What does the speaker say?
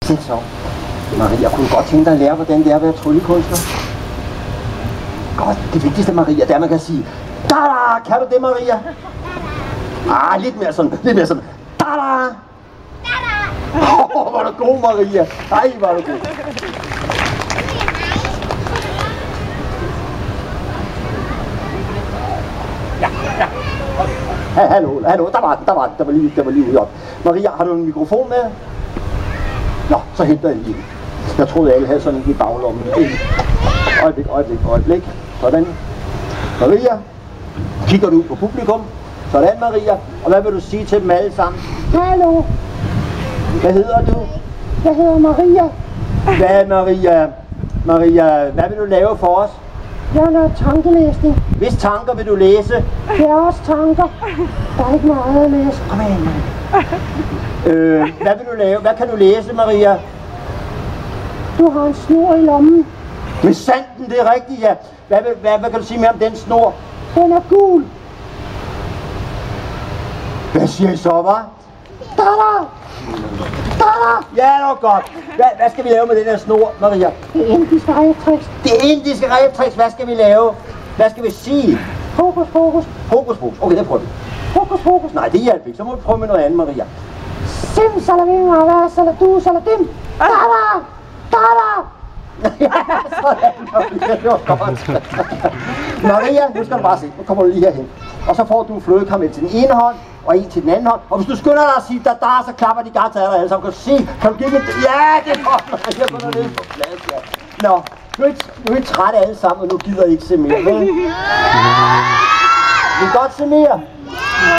Se så. Maria, jeg kunne godt tænke dig at lære, hvordan det er at være tryllekunstner. Godt. Det vigtigste, Maria, det er, man kan sige, da-da! Kan du det, Maria? Lidt mere sådan. Da-da! Hvor er du god, Maria. Ej, hvor er du god. Ja. Hallo, der var lige ude op. Maria, har du en mikrofon med? Nå, så henter jeg lige. Jeg troede, alle havde sådan en i baglommen. Øjeblik. Sådan. Maria, kigger du ud på publikum? Sådan, Maria. Og hvad vil du sige til dem alle sammen? Hallo. Hvad hedder du? Jeg hedder Maria. Hvad, Maria, hvad vil du lave for os? Jeg har lavet tankelæsning. Hvis tanker vil du læse? Det er også tanker. Der er ikke meget at læse. Kom ind, Maria. Hvad vil du lave? Hvad kan du læse, Maria? Du har en snor i lommen. Med sanden, det er rigtigt, ja. Hvad kan du sige mere om den snor? Den er gul. Hvad siger I så, hva'? Da-da! Ja, det var godt. Hvad skal vi lave med den her snor, Maria? Det er indiske rævetricks. Det indiske rævetricks, hvad skal vi lave? Hvad skal vi sige? Hokus pokus. Hokus pokus. Okay, det prøver vi. Hokus pokus. Nej, det hjælper ikke. Så må vi prøve med noget andet, Maria. Sim salavim og saladu saladim. Da-da! Ja, sådan, Maria. Det var godt. Maria, nu skal du bare se. Nu kommer du lige herhen. Og så får du en flødekaramel til den ene hånd, og en til den anden hånd. Og hvis du skynder dig at sige da, så klapper de garanteret af dig alle sammen. Kan du se? Kan du give mig det? Ja, det er godt, Maria. Gå nu ned på plads, ja. Nå, nu er I trætte alle sammen, og nu gider I ikke se mere, vel? Vi kan godt se mere.